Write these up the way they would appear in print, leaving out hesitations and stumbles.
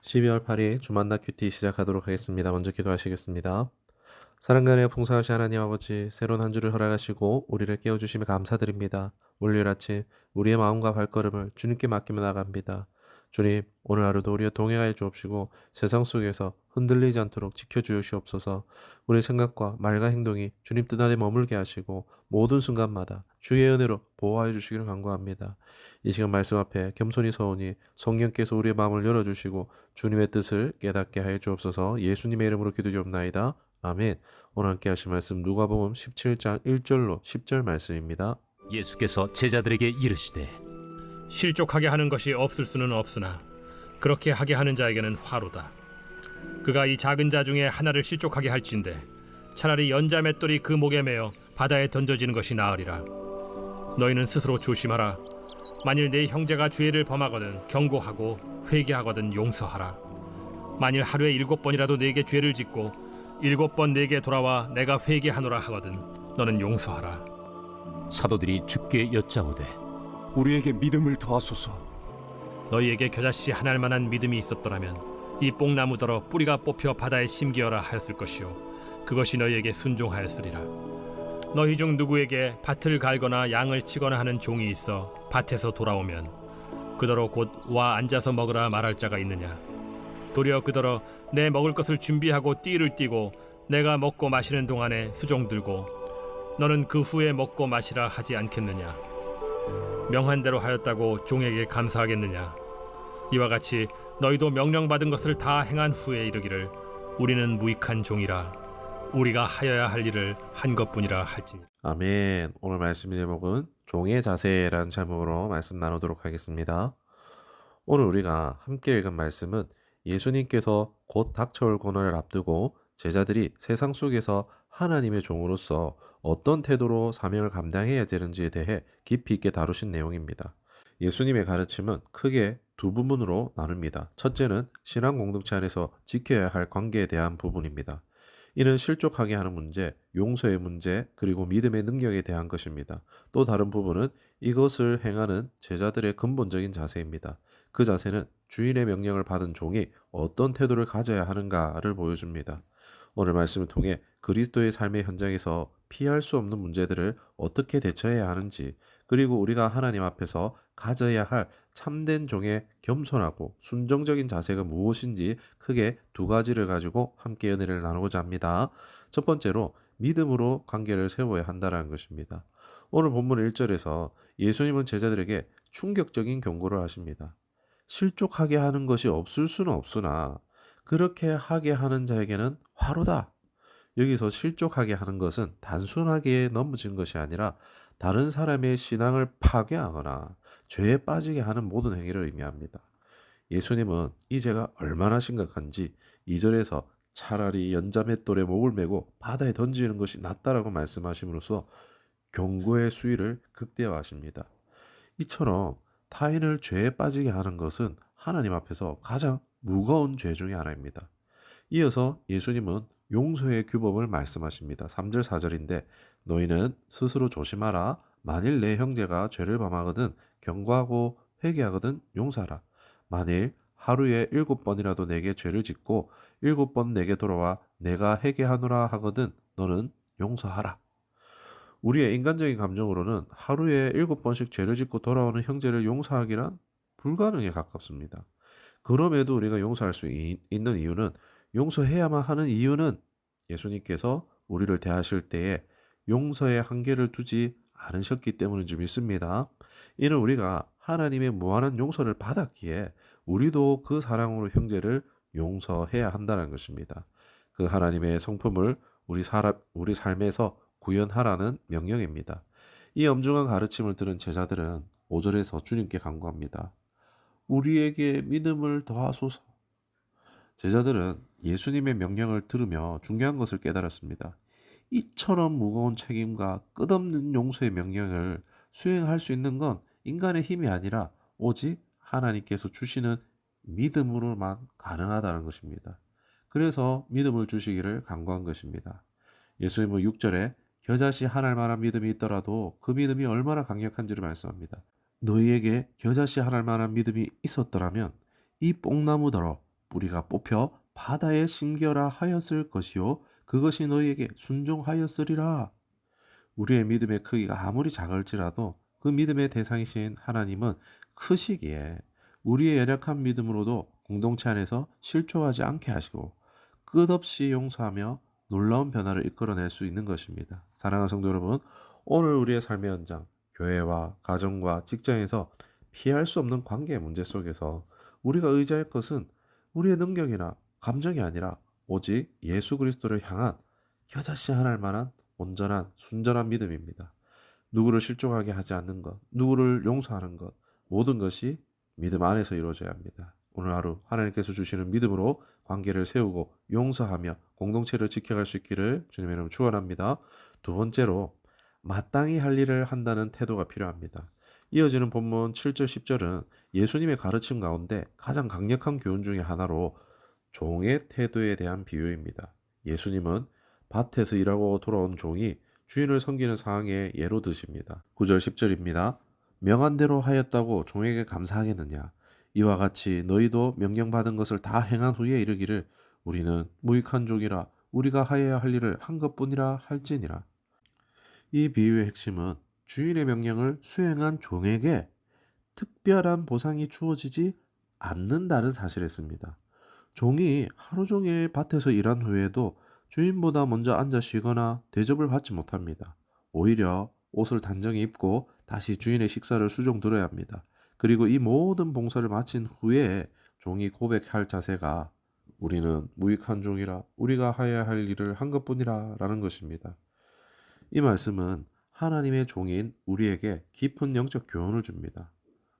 12월 8일 주만나 큐티 시작하도록 하겠습니다. 먼저 기도하시겠습니다. 사랑간의 풍성하신 하나님 아버지, 새로운 한 주를 허락하시고 우리를 깨워주심에 감사드립니다. 월요일 아침 우리의 마음과 발걸음을 주님께 맡기며 나갑니다. 주님, 오늘 하루도 우리와 동행하여 주옵시고 세상 속에서 흔들리지 않도록 지켜주시옵소서. 우리 생각과 말과 행동이 주님 뜻 안에 머물게 하시고 모든 순간마다 주의 은혜로 보호하여 주시기를 간구합니다. 이 시간 말씀 앞에 겸손히 서오니 성령께서 우리의 마음을 열어주시고 주님의 뜻을 깨닫게 하여 주옵소서. 예수님의 이름으로 기도드리옵나이다. 아멘. 오늘 함께 하실 말씀 누가복음 17장 1절로 10절 말씀입니다. 예수께서 제자들에게 이르시되 실족하게 하는 것이 없을 수는 없으나 그렇게 하게 하는 자에게는 화로다. 그가 이 작은 자 중에 하나를 실족하게 할진대 차라리 연자 맷돌이 그 목에 매어 바다에 던져지는 것이 나으리라. 너희는 스스로 조심하라. 만일 네 형제가 죄를 범하거든 경고하고 회개하거든 용서하라. 만일 하루에 7번이라도 네게 죄를 짓고 7번 네게 돌아와 내가 회개하노라 하거든 너는 용서하라. 사도들이 주께 여짜오되 우리에게 믿음을 더하소서. 너희에게 겨자씨 하나일 만한 믿음이 있었더라면 이 뽕나무더러 뿌리가 뽑혀 바다에 심기어라 하였을 것이요 그것이 너희에게 순종하였으리라. 너희 중 누구에게 밭을 갈거나 양을 치거나 하는 종이 있어 밭에서 돌아오면 그더러 곧 와 앉아서 먹으라 말할 자가 있느냐. 도리어 그더러 내 먹을 것을 준비하고 띠를 띠고 내가 먹고 마시는 동안에 수종 들고 너는 그 후에 먹고 마시라 하지 않겠느냐. 명한 대로 하였다고 종에게 감사하겠느냐. 이와 같이 너희도 명령받은 것을 다 행한 후에 이르기를 우리는 무익한 종이라 우리가 하여야 할 일을 한 것뿐이라 할지니. 아멘. 오늘 말씀 제목은 종의 자세라는 제목으로 말씀 나누도록 하겠습니다. 오늘 우리가 함께 읽은 말씀은 예수님께서 곧 닥쳐올 고난을 앞두고 제자들이 세상 속에서 하나님의 종으로서 어떤 태도로 사명을 감당해야 되는지에 대해 깊이 있게 다루신 내용입니다. 예수님의 가르침은 크게 두 부분으로 나눕니다. 첫째는 신앙 공동체 안에서 지켜야 할 관계에 대한 부분입니다. 이는 실족하게 하는 문제, 용서의 문제, 그리고 믿음의 능력에 대한 것입니다. 또 다른 부분은 이것을 행하는 제자들의 근본적인 자세입니다. 그 자세는 주인의 명령을 받은 종이 어떤 태도를 가져야 하는가를 보여줍니다. 오늘 말씀을 통해 그리스도의 삶의 현장에서 피할 수 없는 문제들을 어떻게 대처해야 하는지, 그리고 우리가 하나님 앞에서 가져야 할 참된 종의 겸손하고 순종적인 자세가 무엇인지 크게 두 가지를 가지고 함께 은혜를 나누고자 합니다. 첫 번째로 믿음으로 관계를 세워야 한다는 것입니다. 오늘 본문 1절에서 예수님은 제자들에게 충격적인 경고를 하십니다. 실족하게 하는 것이 없을 수는 없으나 그렇게 하게 하는 자에게는 화로다. 여기서 실족하게 하는 것은 단순하게 넘어진 것이 아니라 다른 사람의 신앙을 파괴하거나 죄에 빠지게 하는 모든 행위를 의미합니다. 예수님은 이 죄가 얼마나 심각한지 2절에서 차라리 연자맷돌에 목을 메고 바다에 던지는 것이 낫다라고 말씀하심으로써 경고의 수위를 극대화하십니다. 이처럼 타인을 죄에 빠지게 하는 것은 하나님 앞에서 가장 무거운 죄 중에 하나입니다. 이어서 예수님은 용서의 규범을 말씀하십니다. 3절 4절인데 너희는 스스로 조심하라. 만일 내 형제가 죄를 범하거든 경고하고 회개하거든 용서하라. 만일 하루에 7번이라도 내게 죄를 짓고 7번 내게 돌아와 내가 회개하노라 하거든 너는 용서하라. 우리의 인간적인 감정으로는 하루에 7번씩 죄를 짓고 돌아오는 형제를 용서하기란 불가능에 가깝습니다. 그럼에도 우리가 용서할 수 있는 이유는, 용서해야만 하는 이유는 예수님께서 우리를 대하실 때에 용서의 한계를 두지 않으셨기 때문인 줄 믿습니다. 이는 우리가 하나님의 무한한 용서를 받았기에 우리도 그 사랑으로 형제를 용서해야 한다는 것입니다. 그 하나님의 성품을 우리 삶에서 구현하라는 명령입니다. 이 엄중한 가르침을 들은 제자들은 5절에서 주님께 간구합니다. 우리에게 믿음을 더하소서. 제자들은 예수님의 명령을 들으며 중요한 것을 깨달았습니다. 이처럼 무거운 책임과 끝없는 용서의 명령을 수행할 수 있는 건 인간의 힘이 아니라 오직 하나님께서 주시는 믿음으로만 가능하다는 것입니다. 그래서 믿음을 주시기를 간구한 것입니다. 예수님은 6절에 겨자씨 하나일 만한 믿음이 있더라도 그 믿음이 얼마나 강력한지를 말씀합니다. 너희에게 겨자씨 하나일 만한 믿음이 있었더라면 이 뽕나무더러 뿌리가 뽑혀 바다에 심겨라 하였을 것이요 그것이 너희에게 순종하였으리라. 우리의 믿음의 크기가 아무리 작을지라도 그 믿음의 대상이신 하나님은 크시기에 우리의 연약한 믿음으로도 공동체 안에서 실족하지 않게 하시고 끝없이 용서하며 놀라운 변화를 이끌어낼 수 있는 것입니다. 사랑하는 성도 여러분, 오늘 우리의 삶의 현장, 교회와 가정과 직장에서 피할 수 없는 관계의 문제 속에서 우리가 의지할 것은 우리의 능력이나 감정이 아니라 오직 예수 그리스도를 향한 겨자씨 하나할 만한 온전한 순전한 믿음입니다. 누구를 실족하게 하지 않는 것, 누구를 용서하는 것, 모든 것이 믿음 안에서 이루어져야 합니다. 오늘 하루 하나님께서 주시는 믿음으로 관계를 세우고 용서하며 공동체를 지켜갈 수 있기를 주님의 이름으로 축원합니다. 두 번째로 마땅히 할 일을 한다는 태도가 필요합니다. 이어지는 본문 7절 10절은 예수님의 가르침 가운데 가장 강력한 교훈 중의 하나로 종의 태도에 대한 비유입니다. 예수님은 밭에서 일하고 돌아온 종이 주인을 섬기는 상황에 예로 드십니다. 9절 10절입니다. 명한 대로 하였다고 종에게 감사하겠느냐? 이와 같이 너희도 명령받은 것을 다 행한 후에 이르기를 우리는 무익한 종이라 우리가 하여야 할 일을 한 것뿐이라 할지니라. 이 비유의 핵심은 주인의 명령을 수행한 종에게 특별한 보상이 주어지지 않는다는 사실이었습니다. 종이 하루 종일 밭에서 일한 후에도 주인보다 먼저 앉아 쉬거나 대접을 받지 못합니다. 오히려 옷을 단정히 입고 다시 주인의 식사를 수종 들어야 합니다. 그리고 이 모든 봉사를 마친 후에 종이 고백할 자세가 우리는 무익한 종이라 우리가 하여야 할 일을 한 것뿐이라 라는 것입니다. 이 말씀은 하나님의 종인 우리에게 깊은 영적 교훈을 줍니다.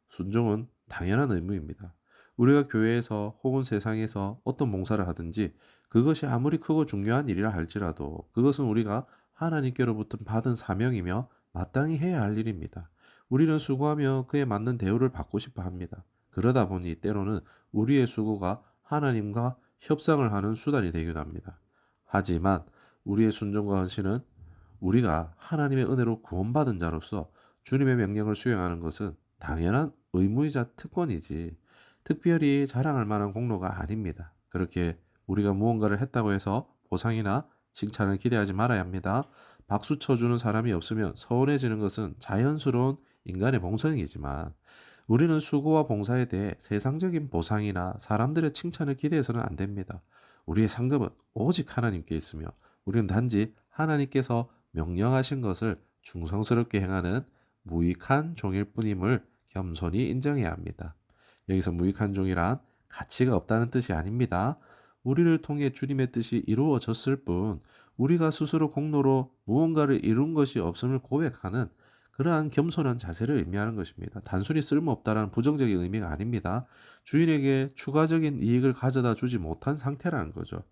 순종은 당연한 의무입니다. 우리가 교회에서 혹은 세상에서 어떤 봉사를 하든지 그것이 아무리 크고 중요한 일이라 할지라도 그것은 우리가 하나님께로부터 받은 사명이며 마땅히 해야 할 일입니다. 우리는 수고하며 그에 맞는 대우를 받고 싶어 합니다. 그러다 보니 때로는 우리의 수고가 하나님과 협상을 하는 수단이 되기도 합니다. 하지만 우리의 순종과 헌신은 우리가 하나님의 은혜로 구원받은 자로서 주님의 명령을 수행하는 것은 당연한 의무이자 특권이지 특별히 자랑할 만한 공로가 아닙니다. 그렇게 우리가 무언가를 했다고 해서 보상이나 칭찬을 기대하지 말아야 합니다. 박수 쳐주는 사람이 없으면 서운해지는 것은 자연스러운 인간의 본성이지만 우리는 수고와 봉사에 대해 세상적인 보상이나 사람들의 칭찬을 기대해서는 안 됩니다. 우리의 상급은 오직 하나님께 있으며 우리는 단지 하나님께서 명령하신 것을 충성스럽게 행하는 무익한 종일 뿐임을 겸손히 인정해야 합니다. 여기서 무익한 종이란 가치가 없다는 뜻이 아닙니다. 우리를 통해 주님의 뜻이 이루어졌을 뿐 우리가 스스로 공로로 무언가를 이룬 것이 없음을 고백하는 그러한 겸손한 자세를 의미하는 것입니다. 단순히 쓸모없다라는 부정적인 의미가 아닙니다. 주인에게 추가적인 이익을 가져다 주지 못한 상태라는 거죠.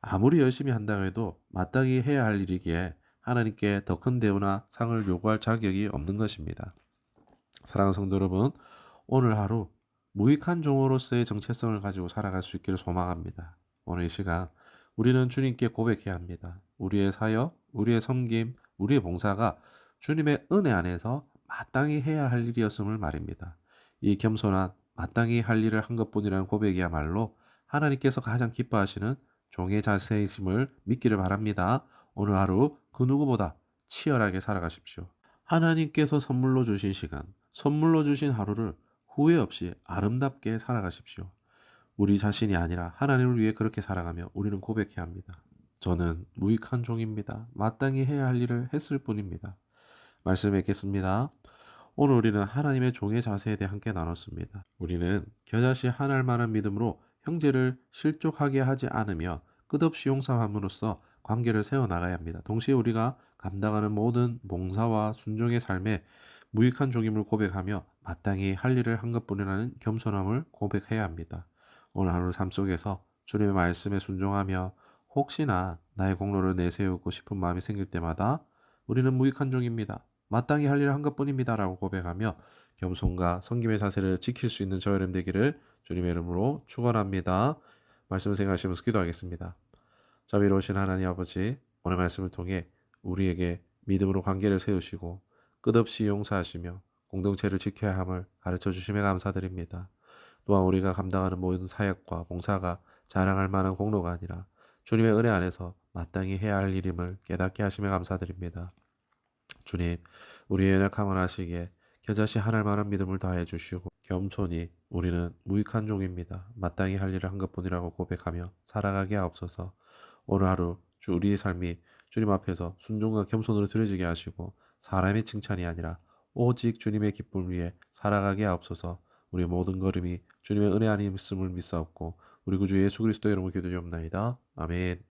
아무리 열심히 한다고 해도 마땅히 해야 할 일이기에 하나님께 더 큰 대우나 상을 요구할 자격이 없는 것입니다. 사랑하는 성도 여러분, 오늘 하루 무익한 종으로서의 정체성을 가지고 살아갈 수 있기를 소망합니다. 오늘 이 시간 우리는 주님께 고백해야 합니다. 우리의 사역, 우리의 섬김, 우리의 봉사가 주님의 은혜 안에서 마땅히 해야 할 일이었음을 말입니다. 이 겸손한 마땅히 할 일을 한 것뿐이라는 고백이야말로 하나님께서 가장 기뻐하시는 종의 자세이심을 믿기를 바랍니다. 오늘 하루 그 누구보다 치열하게 살아가십시오. 하나님께서 선물로 주신 시간, 선물로 주신 하루를 후회 없이 아름답게 살아가십시오. 우리 자신이 아니라 하나님을 위해 그렇게 살아가며 우리는 고백해야 합니다. 저는 무익한 종입니다. 마땅히 해야 할 일을 했을 뿐입니다. 말씀 읽겠습니다. 오늘 우리는 하나님의 종의 자세에 대해 함께 나눴습니다. 우리는 겨자씨 하나할 만한 믿음으로 형제를 실족하게 하지 않으며 끝없이 용서함으로써 관계를 세워나가야 합니다. 동시에 우리가 감당하는 모든 봉사와 순종의 삶에 무익한 종임을 고백하며 마땅히 할 일을 한 것뿐이라는 겸손함을 고백해야 합니다. 오늘 하루 삶 속에서 주님의 말씀에 순종하며 혹시나 나의 공로를 내세우고 싶은 마음이 생길 때마다 우리는 무익한 종입니다. 마땅히 할 일을 한 것뿐입니다. 라고 고백하며 겸손과 섬김의 자세를 지킬 수 있는 저여름 되기를 주님의 이름으로 축원합니다. 말씀을 생각하시면서 기도하겠습니다. 자비로우신 하나님 아버지, 오늘 말씀을 통해 우리에게 믿음으로 관계를 세우시고 끝없이 용서하시며 공동체를 지켜야 함을 가르쳐 주심에 감사드립니다. 또한 우리가 감당하는 모든 사역과 봉사가 자랑할 만한 공로가 아니라 주님의 은혜 안에서 마땅히 해야 할 일임을 깨닫게 하시며 감사드립니다. 주님, 우리의 연약함을 아시기에 겨자씨 하늘 만한 믿음을 다해 주시고 겸손히 우리는 무익한 종입니다. 마땅히 할 일을 한 것뿐이라고 고백하며 살아가게 하옵소서. 오늘 하루 우리의 삶이 주님 앞에서 순종과 겸손으로 드려지게 하시고 사람의 칭찬이 아니라 오직 주님의 기쁨을 위해 살아가게 하옵소서. 우리의 모든 걸음이 주님의 은혜 안에 있음을 믿사옵고 우리 구주 예수 그리스도의 이름으로 기도드리옵나이다. 아멘.